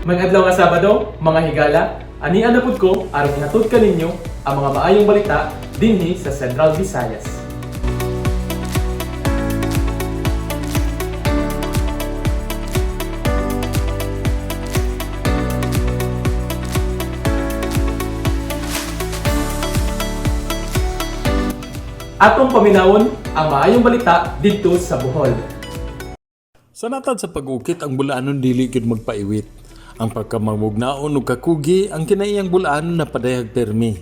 Mga adlaw nga Sabado, mga higala, ani anapod ko aron ihatod kaninyo ang mga maayong balita dinhi sa Central Visayas. Atong paminawon ang maayong balita didto sa Bohol. Sa natad sa pag-ukit, ang bulaanon dili gid magpaiwit. Ang pagkamamugnaon ug kakugi ang kinaiyang bulaanon na padayag permi.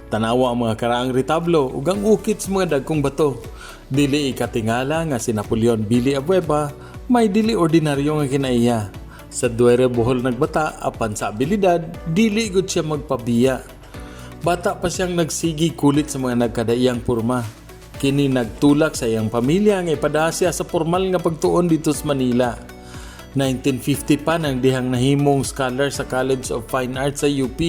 Tanawa ang mga karaang retablo ug ang ukit sa mga dagkong bato. Dili ikatingala nga si Napoleon Billy Abueva may dili ordinaryo nga kinaiya. Sa Duere Bohol nagbata apan sa abilidad dili gud siya magpabiya. Bata pa siyang nagsigi kulit sa mga nagkadaiyang porma. Kini nagtulak sa iyang pamilya nga ipadaan siya sa formal nga pagtuon dito sa Manila. 1950 pa nang dihang nahimong scholar sa College of Fine Arts sa UP.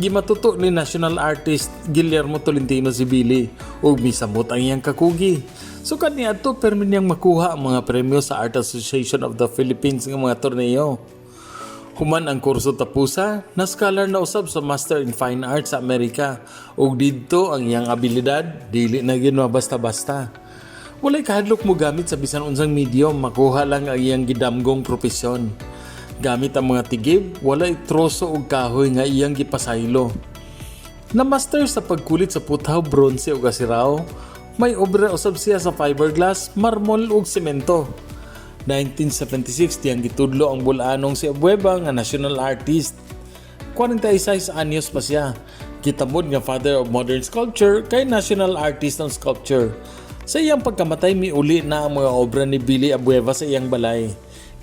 Gimatuto ni national artist Guillermo Tolentino si Billy ug misamot ang iyang kakugi. Sukad niadto permi niyang makuha ang mga premyo sa Art Association of the Philippines nga mga torneo. Human ang kurso tapusa, na scholar na usab sa Master in Fine Arts sa Amerika ug didto ang iyang abilidad dili na gid basta-basta. Walay kahadlok mo gamit sa bisan unsang medium, makuha lang ang iyang gidamgong propesyon. Gamit ang mga tigib, walay troso ug kahoy nga iyang gipasaylo. Na master sa pagkulit sa puthaw, bronze ug asiraw, may obra usab siya sa fiberglass, marmol ug semento. 1976 diyang gitudlo ang bulanong si Abueva nga national artist. 46 anyos pa siya. Kitamod nga father of modern sculpture kay national artist ng sculpture. Sa iyang pagkamatay miuli na ang mga obra ni Billy Abueva sa iyang balay.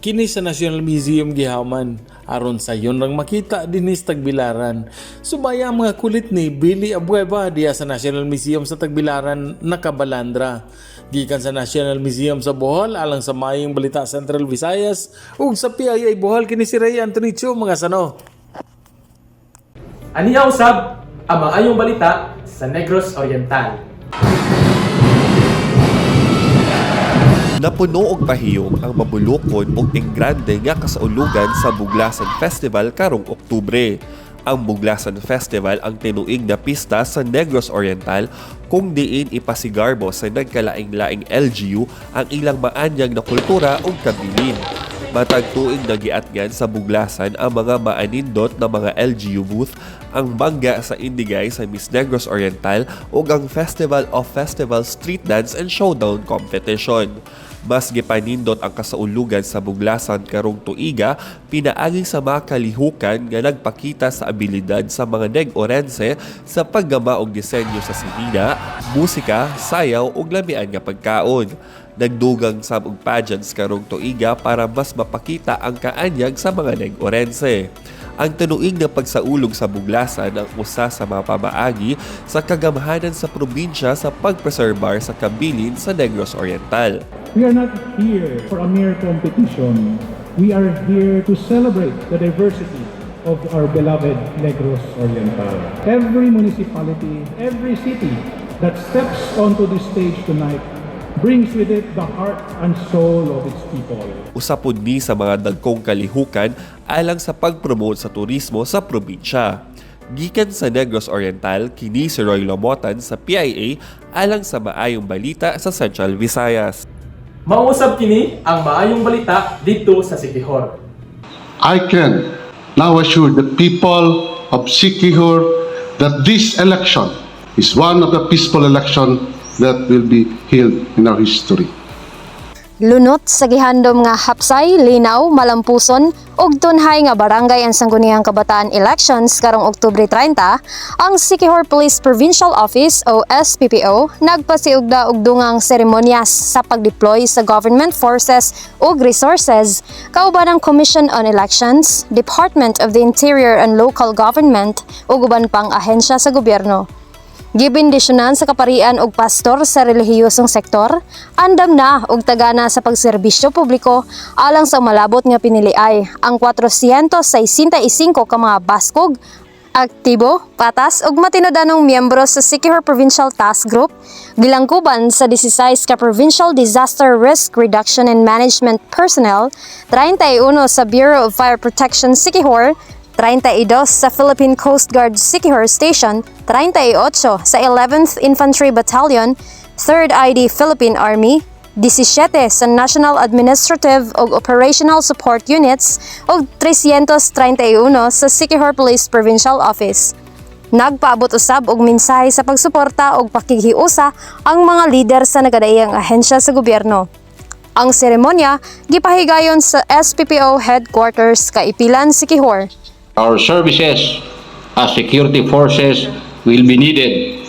Kini sa National Museum gihaman aron sa yon lang makita dinhi sa Tagbilaran. Subaya ang mga kulit ni Billy Abueva diya sa National Museum sa Tagbilaran nakabalandra. Gikan sa National Museum sa Bohol alang sa maayong balita Central Visayas ug sa PIA Bohol kini si Ray Antonicio mga sano. Aniya usab ang maayong balita sa Negros Oriental. Napuno og pahiyom ang mabulokon ug engrande nga kasaulugan sa Buglasan Festival karong Oktubre. Ang Buglasan Festival ang tinuig na pista sa Negros Oriental kung diin ipasigarbo sa nagkalaing-laing LGU ang ilang maanyag na kultura ug kabilin. Matag tuig nagiatgan sa Buglasan ang mga maanindot na mga LGU booth, ang bangga sa Indigay sa Miss Negros Oriental ug ang Festival of Festival Street Dance and Showdown Competition. Mas gipanindot ang kasaulugan sa Buglasan karong tuiga, pinaagi sa mga kalihukan nga nagpakita sa abilidad sa mga Neg-Orense sa paggama og disenyo sa sinina, musika, sayaw ug lamian nga pagkaon. Nagdugang sab og pageants karong tuiga para mas mapakita ang kaanyag sa mga Neg-Orense. Ang tinuig na pagsaulog sa Buglasan ang usa sa mga pamaagi sa kagamhanan sa probinsya sa pagpreserbar sa kabilin sa Negros Oriental. We are not here for a mere competition. We are here to celebrate the diversity of our beloved Negros Oriental. Every municipality, every city that steps onto this stage tonight brings with it the heart and soul of its people. Usapod ni sa mga dagkong kalihukan alang sa pag-promote sa turismo sa probinsya. Gikan sa Negros Oriental, kini si Roy Lomotan sa PIA alang sa maayong balita sa Central Visayas. Mauusab kini ang maayong balita dito sa Siquijor. I can now assure the people of Siquijor that this election is one of the peaceful elections that will be held in our history. Lunot sa gihandom nga hapsay, linaw, malampuson ug tunhay nga barangay ang Sangguniang Kabataan elections karong Oktubre 30, ang Siquijor Police Provincial Office o SPPO nagpasiugda og dungang seremonyas sa pagdeploy sa government forces ug resources kauban ang Commission on Elections, Department of the Interior and Local Government ug uban pang ahensya sa gobyerno. Gibindisyonan sa kaparian og pastor sa relihiyosong sektor, andam na og tagana sa pagserbisyo publiko alang sa malabot nga piniliay ang 465 ka mga baskog Aktibo, patas ug matinudanong miyembro sa Siquijor Provincial Task Group gilangkuban sa 16 ka Provincial Disaster Risk Reduction and Management Personnel, 31 sa Bureau of Fire Protection Siquijor, 32 sa Philippine Coast Guard Siquijor Station, 38 sa 11th Infantry Battalion, 3rd ID Philippine Army, 17 sa National Administrative ug Operational Support Units ug 331 sa Siquijor Police Provincial Office. Nagpaabot usab og mensahe sa pagsuporta ug pakikiusa ang mga lider sa nagadaiyang ahensya sa gobyerno. Ang seremonya gipahigayon sa SPPO Headquarters Kaipilan, Siquijor. Our services as security forces will be needed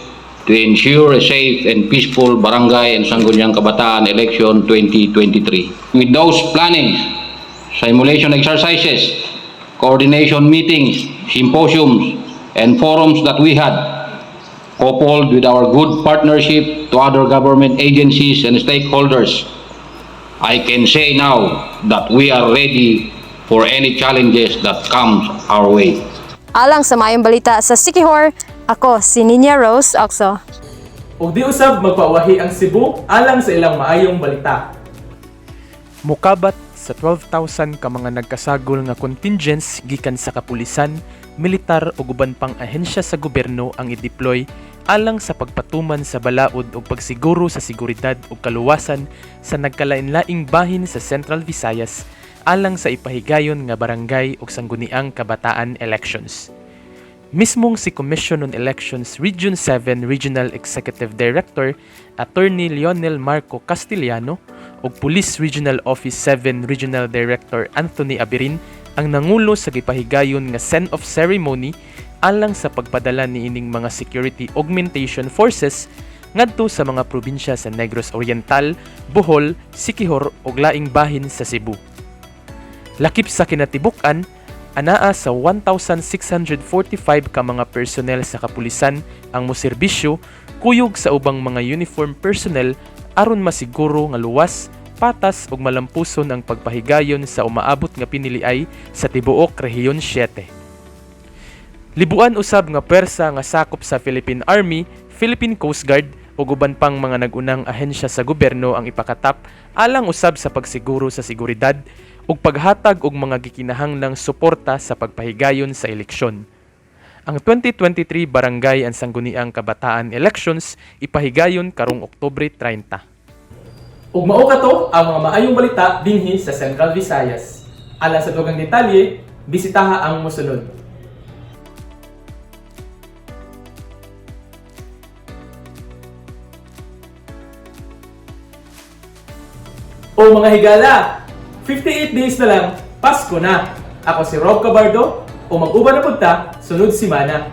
to ensure a safe and peaceful Barangay and Sangguniang Kabataan Election 2023. With those plannings, simulation exercises, coordination meetings, symposiums, and forums that we had, coupled with our good partnership to other government agencies and stakeholders, I can say now that we are ready for any challenges that comes our way. Alang sa mayong balita sa Siquijor, ako si Ninya Rose Oxo. Ug di usab magpawahi ang Cebu alang sa ilang maayong balita. Mukabat sa 12,000 ka mga nagkasagol nga contingents gikan sa kapulisan, militar ug uban pang ahensya sa gobyerno ang i-deploy alang sa pagpatuman sa balaod ug pagsiguro sa seguridad ug kaluwasan sa nagkalain-laing bahin sa Central Visayas alang sa ipahigayon nga barangay ug sangguniang kabataan elections. Mismong si Commission on Elections Region 7 Regional Executive Director Attorney Leonel Marco Castellano ug Police Regional Office 7 Regional Director Anthony Abirin ang nangulo sa gipahigayon nga send-off ceremony alang sa pagpadala niining mga security augmentation forces ngadto sa mga probinsya sa Negros Oriental, Bohol, Siquijor ug laing bahin sa Cebu. Lakip sa kinatibuk-an, anaa sa 1,645 ka mga personnel sa kapulisan ang moserbisyo kuyog sa ubang mga uniform personnel aron masiguro nga luwas, patas ug malampuson ang pagpahigayon sa umaabot nga piniliay sa tibuok Rehiyon 7. Libuan usab nga pwersa nga sakop sa Philippine Army, Philippine Coast Guard ug uban pang mga nagunang ahensya sa gobyerno ang ipakatap alang usab sa pagsiguro sa seguridad ug paghatag og mga gikinahanglang suporta sa pagpahigayon sa eleksyon. Ang 2023 Barangay and Sangguniang Kabataan Elections ipahigayon karong Oktubre 30. Ug mao kato ang mga maayong balita dinhi sa Central Visayas. Alang sa dugang detalye, bisitaha ang mosunod. O mga higala, 58 days na lang, Pasko na. Ako si Rob Cabardo, o mag-uban na punta, sunod simana.